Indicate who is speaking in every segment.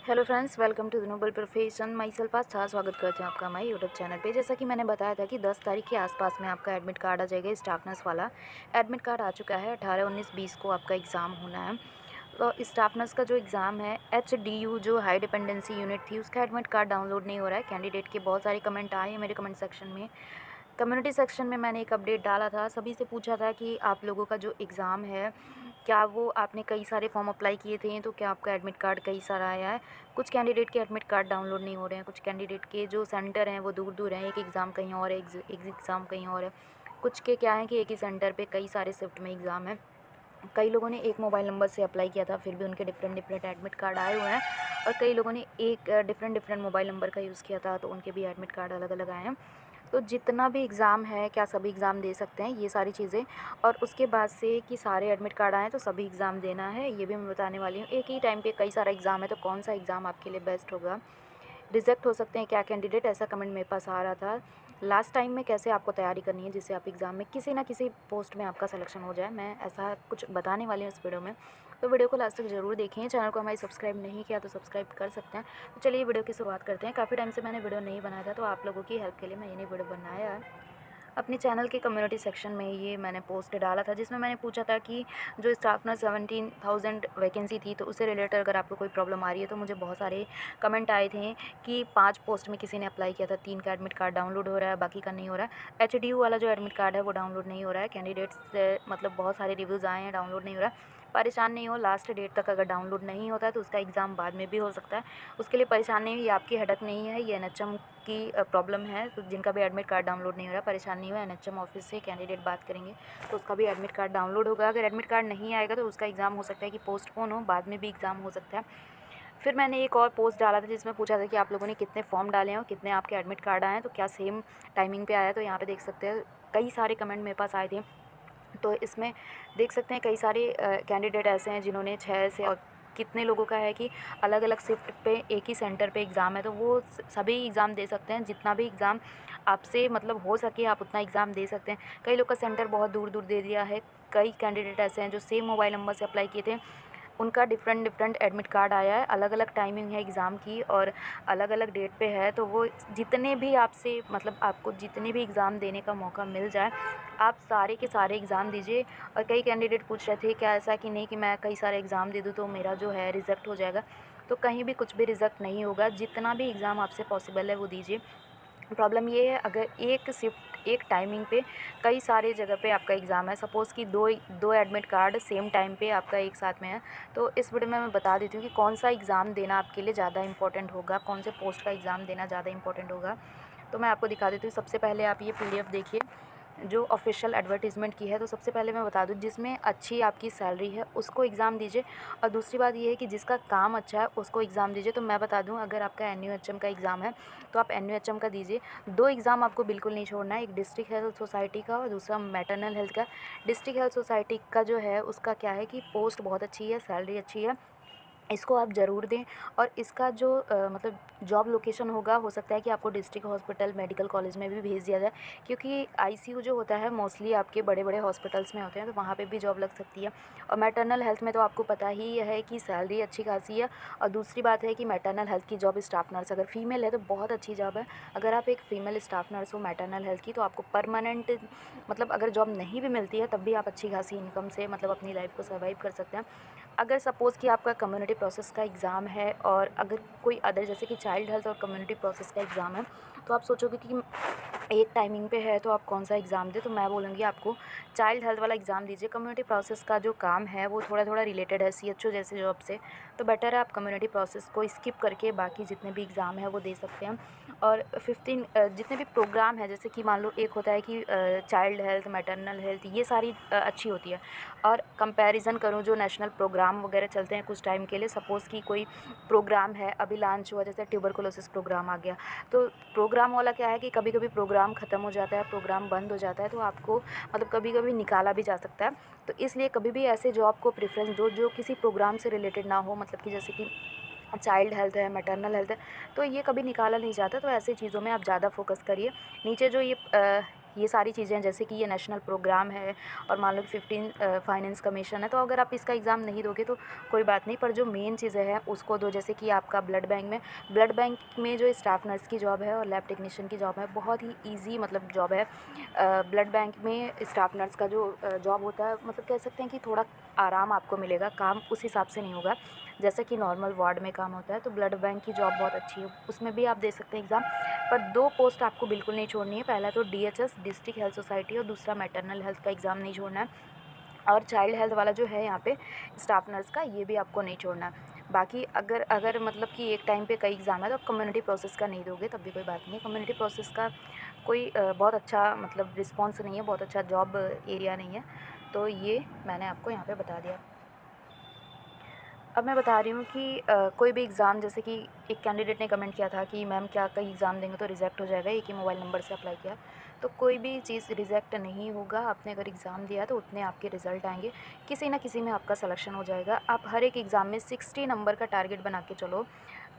Speaker 1: Hello friends, welcome to the noble profession. Myself Astha स्वागत करते हैं आपका हमारे यूट्यूब चैनल पे। जैसा कि मैंने बताया था कि 10 तारीख के आसपास में आपका एडमिट कार्ड आ जाएगा। स्टाफ नर्स वाला एडमिट कार्ड आ चुका है। 18, 19, 20 को आपका एग्ज़ाम होना है। तो स्टाफ नर्स का जो एग्ज़ाम है, HDU जो हाई डिपेंडेंसी यूनिट थी, उसका एडमिट कार्ड डाउनलोड नहीं हो रहा है। कैंडिडेट के बहुत सारे कमेंट आए हैं मेरे कमेंट सेक्शन में। कम्युनिटी सेक्शन में मैंने एक अपडेट डाला था, सभी से पूछा था कि आप लोगों का जो एग्ज़ाम है, क्या वो आपने कई सारे फॉर्म अप्लाई किए थे, तो क्या आपका एडमिट कार्ड कई सारा आया है। कुछ कैंडिडेट के एडमिट कार्ड डाउनलोड नहीं हो रहे हैं, कुछ कैंडिडेट के जो सेंटर हैं वो दूर दूर हैं। एक एग्ज़ाम कहीं और है, एक एग्ज़ाम कहीं और है। कुछ के क्या है कि एक ही सेंटर पे कई सारे शिफ्ट में एग्ज़ाम है। कई लोगों ने एक मोबाइल नंबर से अप्लाई किया था, फिर भी उनके डिफरेंट डिफरेंट एडमिट कार्ड आए हुए हैं। और कई लोगों ने एक डिफरेंट डिफरेंट मोबाइल नंबर का यूज़ किया था, तो उनके भी एडमिट कार्ड अलग अलग आए हैं। तो जितना भी एग्ज़ाम है, क्या सभी एग्ज़ाम दे सकते हैं, ये सारी चीज़ें। और उसके बाद से कि सारे एडमिट कार्ड आएँ तो सभी एग्ज़ाम देना है, ये भी मैं बताने वाली हूँ। एक ही टाइम पे कई सारा एग्ज़ाम है, तो कौन सा एग्ज़ाम आपके लिए बेस्ट होगा। रिजेक्ट हो सकते हैं क्या कैंडिडेट, ऐसा कमेंट मेरे पास आ रहा था। लास्ट टाइम में कैसे आपको तैयारी करनी है जिससे आप एग्ज़ाम में किसी ना किसी पोस्ट में आपका सिलेक्शन हो जाए, मैं ऐसा कुछ बताने वाली हूँ इस वीडियो में। तो वीडियो को लास्ट तक ज़रूर देखें। चैनल को हमारी सब्सक्राइब नहीं किया तो सब्सक्राइब कर सकते हैं। तो चलिए वीडियो की शुरुआत करते हैं। काफ़ी टाइम से मैंने वीडियो नहीं बनाया था, तो आप लोगों की हेल्प के लिए मैं ये वीडियो बनाया है। अपने चैनल के कम्युनिटी सेक्शन में ये मैंने पोस्ट डाला था, जिसमें मैंने पूछा था कि जो स्टाफ नर्स 17,000 वैकेंसी थी, तो उससे रिलेटेड अगर आपको कोई प्रॉब्लम आ रही है। तो मुझे बहुत सारे कमेंट आए थे कि 5 पोस्ट में किसी ने अप्लाई किया था, 3 का एडमिट कार्ड डाउनलोड हो रहा है, बाकी का नहीं हो रहा है। HDU वाला जो एडमिट कार्ड है वो डाउनलोड नहीं हो रहा है। कैंडिडेट्स मतलब बहुत सारे रिव्यूज़ आए हैं, डाउनलोड नहीं हो रहा है। परेशान नहीं हो, लास्ट डेट तक अगर डाउनलोड नहीं होता है तो उसका एग्ज़ाम बाद में भी हो सकता है। उसके लिए परेशान नहीं, ये आपकी हेडेक नहीं है, ये NHM की प्रॉब्लम है। तो जिनका भी एडमिट कार्ड डाउनलोड नहीं हो रहा, परेशान नहीं हुआ, NHM ऑफिस से कैंडिडेट बात करेंगे तो उसका भी एडमिट कार्ड डाउनलोड होगा। अगर एडमिट कार्ड नहीं आएगा तो उसका एग्ज़ाम हो सकता है कि पोस्टपोन हो, बाद में भी एग्ज़ाम हो सकता है। फिर मैंने एक और पोस्ट डाला था जिसमें पूछा था कि आप लोगों ने कितने फॉर्म डाले हैं और कितने आपके एडमिट कार्ड आए हैं, तो क्या सेम टाइमिंग पे आया है। तो यहाँ पे देख सकते हैं कई सारे कमेंट मेरे पास आए थे। तो इसमें देख सकते हैं कई सारे कैंडिडेट ऐसे हैं जिन्होंने 6 से, और कितने लोगों का है कि अलग अलग शिफ्ट पे एक ही सेंटर पे एग्ज़ाम है, तो वो सभी एग्ज़ाम दे सकते हैं। जितना भी एग्ज़ाम आपसे मतलब हो सके आप उतना एग्ज़ाम दे सकते हैं। कई लोग का सेंटर बहुत दूर दूर दे दिया है। कई कैंडिडेट ऐसे हैं जो सेम मोबाइल नंबर से अप्लाई किए थे, उनका डिफरेंट डिफरेंट एडमिट कार्ड आया है। अलग अलग टाइमिंग है एग्ज़ाम की और अलग अलग डेट पे है। तो वो जितने भी आपसे मतलब आपको जितने भी एग्ज़ाम देने का मौका मिल जाए, आप सारे के सारे एग्ज़ाम दीजिए। और कई कैंडिडेट पूछ रहे थे क्या ऐसा कि नहीं कि मैं कई सारे एग्ज़ाम दे दूँ तो मेरा जो है रिज़ल्ट हो जाएगा। तो कहीं भी कुछ भी रिज़ल्ट नहीं होगा, जितना भी एग्ज़ाम आपसे पॉसिबल है वो दीजिए। प्रॉब्लम ये है अगर एक शिफ्ट एक टाइमिंग पे कई सारे जगह पे आपका एग्ज़ाम है, सपोज़ कि दो एडमिट कार्ड सेम टाइम पे आपका एक साथ में है, तो इस वीडियो में मैं बता देती हूँ कि कौन सा एग्ज़ाम देना आपके लिए ज़्यादा इंपॉर्टेंट होगा, कौन से पोस्ट का एग्ज़ाम देना ज़्यादा इंपॉर्टेंट होगा। तो मैं आपको दिखा देती हूँ। सबसे पहले आप ये PDF देखिए जो ऑफिशियल एडवर्टीज़मेंट की है। तो सबसे पहले मैं बता दूँ, जिसमें अच्छी आपकी सैलरी है उसको एग्ज़ाम दीजिए। और दूसरी बात ये है कि जिसका काम अच्छा है उसको एग्ज़ाम दीजिए। तो मैं बता दूँ, अगर आपका NUHM का एग्ज़ाम है तो आप NUHM का दीजिए। 2 एग्ज़ाम आपको बिल्कुल नहीं छोड़ना है, एक डिस्ट्रिक्ट हेल्थ सोसाइटी का और दूसरा मैटरनल हेल्थ का। डिस्ट्रिक्ट हेल्थ सोसाइटी का जो है उसका क्या है कि पोस्ट बहुत अच्छी है, सैलरी अच्छी है, इसको आप ज़रूर दें। और इसका जो मतलब जॉब लोकेशन होगा, हो सकता है कि आपको डिस्ट्रिक्ट हॉस्पिटल मेडिकल कॉलेज में भी भेज दिया जाए, क्योंकि ICU जो होता है मोस्टली आपके बड़े बड़े हॉस्पिटल्स में होते हैं, तो वहाँ पे भी जॉब लग सकती है। और मैटरनल हेल्थ में तो आपको पता ही है कि सैलरी अच्छी खासी है। और दूसरी बात है कि मैटरनल हेल्थ की जॉब स्टाफ नर्स अगर फीमेल है तो बहुत अच्छी जॉब है। अगर आप एक फ़ीमेल स्टाफ नर्स हो मैटरनल हेल्थ की, तो आपको परमानेंट मतलब अगर जॉब नहीं भी मिलती है तब भी आप अच्छी खासी इनकम से मतलब अपनी लाइफ को सर्वाइव कर सकते हैं। अगर सपोज़ कि आपका कम्युनिटी प्रोसेस का एग्ज़ाम है और अगर कोई अदर जैसे कि चाइल्ड हेल्थ और कम्युनिटी प्रोसेस का एग्ज़ाम है, तो आप सोचोगे कि एक टाइमिंग पे है तो आप कौन सा एग्ज़ाम दें। तो मैं बोलूँगी आपको चाइल्ड हेल्थ वाला एग्ज़ाम दीजिए। कम्युनिटी प्रोसेस का जो काम है वो थोड़ा थोड़ा रिलेटेड है CHO जैसे जॉब से, तो बेटर है आप कम्युनिटी प्रोसेस को स्किप करके बाकी जितने भी एग्ज़ाम है वो दे सकते हैं। और 15 जितने भी प्रोग्राम है, जैसे कि मान लो एक होता है कि चाइल्ड हेल्थ, मैटरनल हेल्थ, ये सारी अच्छी होती है। और कंपैरिजन करूँ जो नेशनल प्रोग्राम वगैरह चलते हैं कुछ टाइम के लिए, सपोज़ कि कोई प्रोग्राम है अभी लॉन्च हुआ, जैसे ट्यूबरकुलोसिस प्रोग्राम आ गया, तो प्रोग्राम वाला क्या है कि कभी कभी प्रोग्राम ख़त्म हो जाता है, प्रोग्राम बंद हो जाता है, तो आपको मतलब कभी कभी निकाला भी जा सकता है। तो इसलिए कभी भी ऐसे जॉब को प्रेफरेंस दो जो किसी प्रोग्राम से रिलेटेड ना हो, मतलब कि जैसे कि चाइल्ड हेल्थ है, मैटरनल हेल्थ है, तो ये कभी निकाला नहीं जाता। तो ऐसी चीज़ों में आप ज़्यादा फोकस करिए। नीचे जो ये ये सारी चीज़ें, जैसे कि ये नेशनल प्रोग्राम है और मान लो कि 15 फाइनेंस कमीशन है, तो अगर आप इसका एग्ज़ाम नहीं दोगे तो कोई बात नहीं, पर जो मेन चीज़ें हैं उसको दो। जैसे कि आपका ब्लड बैंक में जो स्टाफ नर्स की जॉब है और लैब टेक्नीशियन की जॉब है, बहुत ही ईजी मतलब जॉब है। ब्लड बैंक में स्टाफ नर्स का जो जॉब होता है, मतलब कह सकते हैं कि थोड़ा आराम आपको मिलेगा, काम उस हिसाब से नहीं होगा जैसे कि नॉर्मल वार्ड में काम होता है। तो ब्लड बैंक की जॉब बहुत अच्छी है, उसमें भी आप दे सकते हैं एग्ज़ाम। पर 2 पोस्ट आपको बिल्कुल नहीं छोड़नी है। पहला तो डीएचएस डिस्ट्रिक्ट हेल्थ सोसाइटी और दूसरा मैटरनल हेल्थ का एग्ज़ाम नहीं छोड़ना है। और चाइल्ड हेल्थ वाला जो है यहाँ पे स्टाफ नर्स का, ये भी आपको नहीं छोड़ना है। बाकी अगर अगर मतलब कि एक टाइम पे कई एग्ज़ाम है तो आप कम्युनिटी प्रोसेस का नहीं दोगे तब भी कोई बात नहीं है। कम्युनिटी प्रोसेस का कोई बहुत अच्छा मतलब रिस्पॉन्स नहीं है, बहुत अच्छा जॉब एरिया नहीं है। तो ये मैंने आपको यहाँ पे बता दिया। अब मैं बता रही हूँ कि कोई भी एग्ज़ाम, जैसे कि एक कैंडिडेट ने कमेंट किया था कि मैम क्या कई एग्ज़ाम देंगे तो रिजेक्ट हो जाएगा, एक ही मोबाइल नंबर से अप्लाई किया। तो कोई भी चीज़ रिजेक्ट नहीं होगा। आपने अगर एग्ज़ाम दिया तो उतने आपके रिज़ल्ट आएंगे, किसी ना किसी में आपका सिलेक्शन हो जाएगा। आप हर एक एग्ज़ाम में 60 नंबर का टारगेट बना के चलो।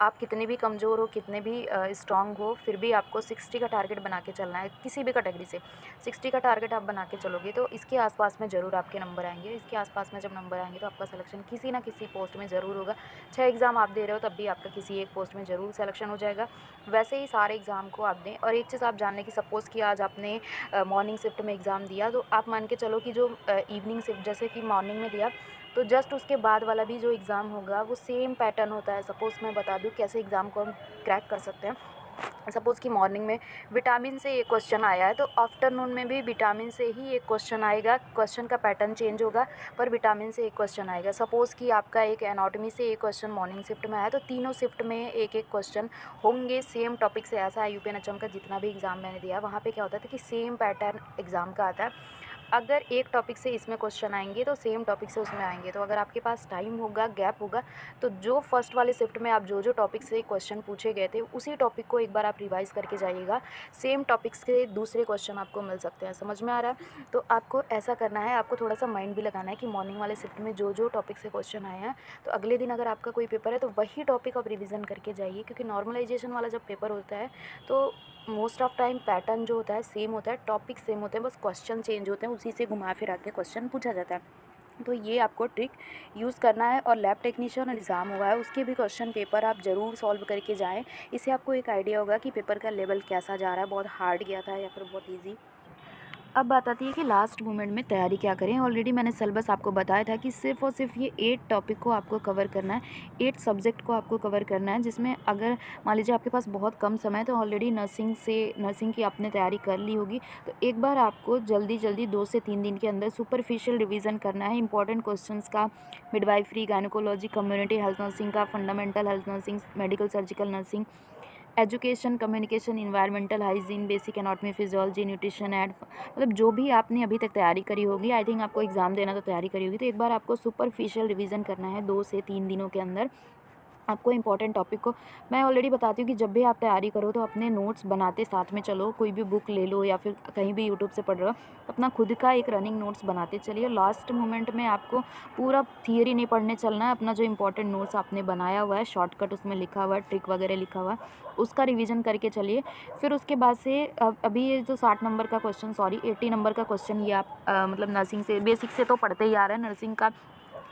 Speaker 1: आप कितने भी कमज़ोर हो, कितने भी स्ट्रॉन्ग हो, फिर भी आपको 60 का टारगेट बना के चलना है। किसी भी कैटेगरी से 60 का टारगेट आप बना के चलोगे तो इसके आसपास में ज़रूर आपके नंबर आएंगे। इसके आसपास में जब नंबर आएंगे तो आपका सिलेक्शन किसी ना किसी पोस्ट में ज़रूर होगा। 6 एग्ज़ाम आप दे रहे हो तब भी आपका किसी एक पोस्ट में ज़रूर सिलेक्शन हो जाएगा। वैसे ही सारे एग्ज़ाम को आप दें। और एक चीज़ आप जानने की, सपोज़ कि आज आपने मॉर्निंग शिफ्ट में एग्ज़ाम दिया, तो आप मान के चलो कि जो इवनिंग शिफ्ट जैसे कि मॉर्निंग में दिया, तो जस्ट उसके बाद वाला भी जो एग्ज़ाम होगा वो सेम पैटर्न होता है। सपोज़ मैं बता दूँ कैसे एग्ज़ाम को हम क्रैक कर सकते हैं। सपोज़ कि मॉर्निंग में विटामिन से एक क्वेश्चन आया है, तो आफ्टरनून में भी विटामिन से ही एक क्वेश्चन आएगा। क्वेश्चन का पैटर्न चेंज होगा पर विटामिन से एक क्वेश्चन आएगा। सपोज़ कि आपका एक एनाटॉमी से एक क्वेश्चन मॉर्निंग शिफ्ट में आया, तो तीनों शिफ्ट में एक एक क्वेश्चन होंगे सेम टॉपिक से। ऐसा है यूपीएनएचएम का जितना भी एग्ज़ाम मैंने दिया, वहाँ पे क्या होता था कि सेम पैटर्न एग्ज़ाम का आता है। अगर एक टॉपिक से इसमें क्वेश्चन आएंगे तो सेम टॉपिक से उसमें आएंगे। तो अगर आपके पास टाइम होगा, गैप होगा, तो जो फर्स्ट वाले शिफ्ट में आप जो टॉपिक से क्वेश्चन पूछे गए थे उसी टॉपिक को एक बार आप रिवाइज़ करके जाइएगा। सेम टॉपिक से दूसरे क्वेश्चन आपको मिल सकते हैं। समझ में आ रहा है? तो आपको ऐसा करना है, आपको थोड़ा सा माइंड भी लगाना है कि मॉर्निंग वाले शिफ्ट में जो टॉपिक से क्वेश्चन आए हैं, तो अगले दिन अगर आपका कोई पेपर है तो वही टॉपिक आप रिविज़न करके जाइए। क्योंकि नॉर्मलाइजेशन वाला जब पेपर होता है तो मोस्ट ऑफ टाइम पैटर्न जो होता है सेम होता है, टॉपिक सेम होते हैं, बस क्वेश्चन चेंज होते हैं, उसी से घुमा फिरा के क्वेश्चन पूछा जाता है। तो ये आपको ट्रिक यूज़ करना है। और लैब टेक्नीशियन एग्ज़ाम हुआ है उसके भी क्वेश्चन पेपर आप ज़रूर सॉल्व करके जाएँ। इससे आपको एक आइडिया होगा कि पेपर का लेवल कैसा जा रहा है, बहुत हार्ड गया था या फिर बहुत ईजी। अब बात आती है कि लास्ट मोमेंट में तैयारी क्या करें। ऑलरेडी मैंने सिलेबस आपको बताया था कि सिर्फ़ और सिर्फ ये 8 टॉपिक को आपको कवर करना है, 8 सब्जेक्ट को आपको कवर करना है। जिसमें अगर मान लीजिए आपके पास बहुत कम समय है तो ऑलरेडी नर्सिंग की आपने तैयारी कर ली होगी, तो एक बार आपको जल्दी 2 से 3 दिन के अंदर सुपरफिशियल रिवीजन करना है इंपॉर्टेंट क्वेश्चंस का। Midwifery, gynaecology, community health nursing का, fundamental health nursing, medical surgical nursing, education, communication, environmental hygiene, basic anatomy, physiology, nutrition and मतलब जो भी आपने अभी तक तैयारी करी होगी, आई थिंक आपको एग्ज़ाम देना तो तैयारी करी होगी, तो एक बार आपको सुपरफिशियल रिवीजन करना है 2 से 3 दिनों के अंदर। आपको इंपॉर्टेंट टॉपिक को मैं ऑलरेडी बताती हूँ कि जब भी आप तैयारी करो तो अपने नोट्स बनाते साथ में चलो। कोई भी बुक ले लो या फिर कहीं भी यूट्यूब से पढ़ रहे हो, अपना खुद का एक रनिंग नोट्स बनाते चलिए। लास्ट मोमेंट में आपको पूरा थियरी नहीं पढ़ने चलना है। अपना जो इंपॉर्टेंट नोट्स आपने बनाया हुआ है, शॉर्टकट उसमें लिखा हुआ है, ट्रिक वगैरह लिखा हुआ है, उसका रिवीजन करके चलिए। फिर उसके बाद से अभी ये जो 60 नंबर का क्वेश्चन, सॉरी 80 नंबर का क्वेश्चन, ये आप मतलब नर्सिंग से बेसिक से तो पढ़ते ही आ रहे हैं। नर्सिंग का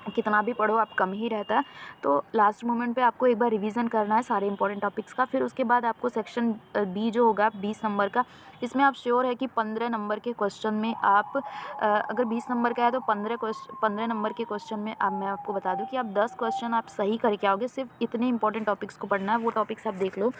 Speaker 1: कितना भी पढ़ो आप कम ही रहता है। तो लास्ट मोमेंट पे आपको एक बार रिवीजन करना है सारे इंपॉर्टेंट टॉपिक्स का। फिर उसके बाद आपको सेक्शन बी जो होगा 20 नंबर का, इसमें आप श्योर है कि 15 नंबर के क्वेश्चन में आप अगर 20 नंबर का है तो 15 नंबर के क्वेश्चन में अब मैं आपको बता दूं कि आप 10 क्वेश्चन आप सही करके आओगे। सिर्फ इतने इंपॉर्टेंट टॉपिक्स को पढ़ना है, वो टॉपिक्स आप देख लो।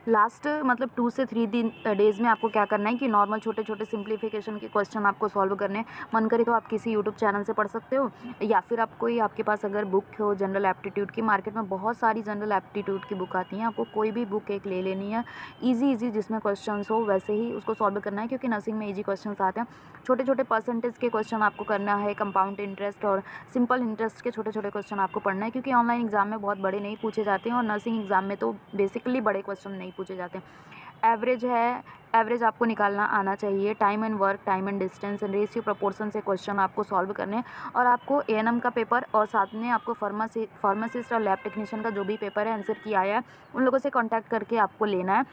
Speaker 1: लास्ट मतलब 2 से 3 डेज़ में आपको क्या करना है कि नॉर्मल छोटे छोटे सिंप्लीफिकेशन के क्वेश्चन आपको सॉल्व करने हैं। मन करे तो आप किसी यूट्यूब चैनल से पढ़ सकते हो, या फिर आप कोई आपके पास अगर बुक हो जनरल एप्टीट्यूड की, मार्केट में बहुत सारी जनरल एप्टीट्यूड की बुक आती हैं, आपको कोई भी बुक एक ले लेनी है ईजी जिसमें क्वेश्चन हो वैसे ही उसको सॉल्व करना है। क्योंकि नर्सिंग में ईजी क्वेश्चन आते हैं। छोटे छोटे परसेंटेज के क्वेश्चन आपको करना है, कंपाउंड इंटरेस्ट और सिंपल इंटरेस्ट के छोटे छोटे क्वेश्चन आपको पढ़ना है। क्योंकि ऑनलाइन एग्जाम में बहुत बड़े नहीं पूछे जाते हैं और नर्सिंग एग्जाम में तो बेसिकली बड़े क्वेश्चन नहीं पूछे जाते हैं। एवरेज आपको निकालना आना चाहिए। Time and work, time and distance and ratio proportion से क्वेश्चन आपको सॉल्व करने हैं। और आपको एएनएम का पेपर और साथ में आपको फार्मासिस्ट और लैब टेक्नीशियन का जो भी पेपर है आंसर किया आया है, उन लोगों से कांटेक्ट करके आपको लेना है।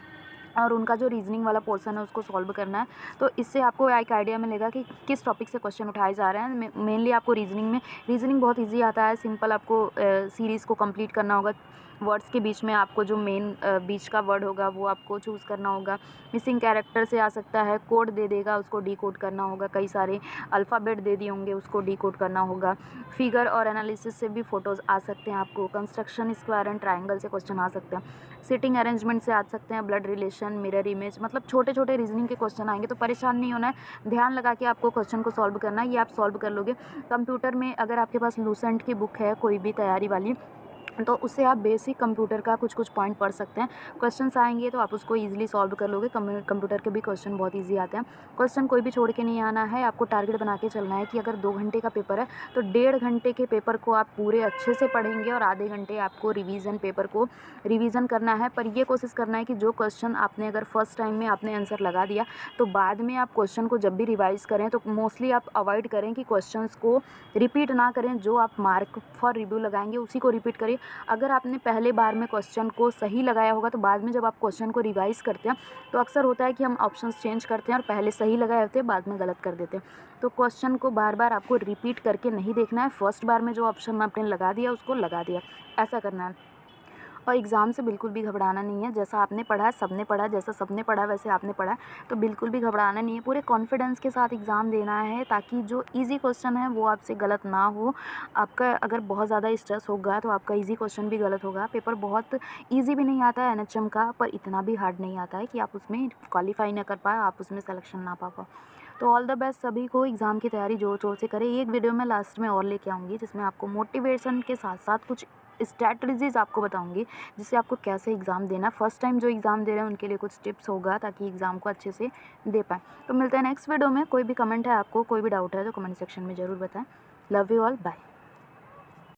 Speaker 1: और उनका जो रीजनिंग वाला पोर्शन है उसको सॉल्व करना है। तो इससे आपको एक आइडिया मिलेगा कि किस टॉपिक से क्वेश्चन उठाए जा रहे हैं। मेनली आपको रीजनिंग बहुत ईजी आता है। सिंपल आपको सीरीज़ को कंप्लीट करना होगा। वर्ड्स के बीच में आपको जो मेन बीच का वर्ड होगा वो आपको चूज़ करना होगा। मिसिंग कैरेक्टर से आ सकता है, कोड दे देगा उसको डिकोड करना होगा, कई सारे अल्फ़ाबेट दे दिए होंगे उसको डिकोड करना होगा। फिगर और एनालिसिस से भी फ़ोटोज़ आ सकते हैं आपको। कंस्ट्रक्शन, स्क्वायर एंड ट्रायंगल से क्वेश्चन आ सकते हैं। सिटिंग अरेंजमेंट से आ सकते हैं। ब्लड रिलेशन, मिरर इमेज, मतलब छोटे छोटे रीजनिंग के क्वेश्चन आएंगे। तो परेशान नहीं होना है, ध्यान लगा के आपको क्वेश्चन को सॉल्व करना है। ये आप सॉल्व कर लोगे। कंप्यूटर में अगर आपके पास लूसेंट की बुक है कोई भी तैयारी वाली, तो उससे आप बेसिक कंप्यूटर का कुछ कुछ पॉइंट पढ़ सकते हैं। क्वेश्चंस आएंगे तो आप उसको इजीली सॉल्व कर लोगे। कंप्यूटर के भी क्वेश्चन बहुत इजी आते हैं। क्वेश्चन कोई भी छोड़ के नहीं आना है। आपको टारगेट बना के चलना है कि अगर 2 घंटे का पेपर है तो 1.5 घंटे के पेपर को आप पूरे अच्छे से पढ़ेंगे और आधे घंटे आपको पेपर को रिवीजन करना है। पर ये कोशिश करना है कि जो क्वेश्चन आपने अगर फर्स्ट टाइम में आपने आंसर लगा दिया तो बाद में आप क्वेश्चन को जब भी रिवाइज़ करें तो मोस्टली आप अवॉइड करें कि क्वेश्चंस को रिपीट ना करें। जो आप मार्क फॉर रिव्यू लगाएंगे उसी को रिपीट करिए। अगर आपने पहले बार में क्वेश्चन को सही लगाया होगा तो बाद में जब आप क्वेश्चन को रिवाइज़ करते हैं तो अक्सर होता है कि हम ऑप्शंस चेंज करते हैं और पहले सही लगाए होते हैं बाद में गलत कर देते हैं। तो क्वेश्चन को बार बार आपको रिपीट करके नहीं देखना है। फर्स्ट बार में जो ऑप्शन आपने लगा दिया उसको लगा दिया, ऐसा करना है। और एग्ज़ाम से बिल्कुल भी घबराना नहीं है। जैसा आपने पढ़ा है सबने पढ़ा, जैसा सबने पढ़ा वैसे आपने पढ़ा है, तो बिल्कुल भी घबराना नहीं है। पूरे कॉन्फिडेंस के साथ एग्ज़ाम देना है ताकि जो ईज़ी क्वेश्चन है वो आपसे गलत ना हो। आपका अगर बहुत ज़्यादा स्ट्रेस होगा तो आपका ईज़ी क्वेश्चन भी गलत होगा। पेपर बहुत ईज़ी भी नहीं आता है एनएचएम का, पर इतना भी हार्ड नहीं आता है कि आप उसमें क्वालीफाई ना कर पाए, आप उसमें सिलेक्शन ना पा पाओ। तो ऑल द बेस्ट सभी को। एग्ज़ाम की तैयारी ज़ोर शोर से करें। एक वीडियो मैं लास्ट में और लेके आऊँगी जिसमें आपको मोटिवेशन के साथ साथ कुछ स्ट्रैटेजीज़ आपको बताऊँगी जिससे आपको कैसे एग्ज़ाम देना। फर्स्ट टाइम जो एग्ज़ाम दे रहे हैं उनके लिए कुछ टिप्स होगा ताकि एग्ज़ाम को अच्छे से दे पाएँ। तो मिलते हैं नेक्स्ट वीडियो में। कोई भी कमेंट है आपको, कोई भी डाउट है तो कमेंट सेक्शन में ज़रूर बताएं। Love you all, bye.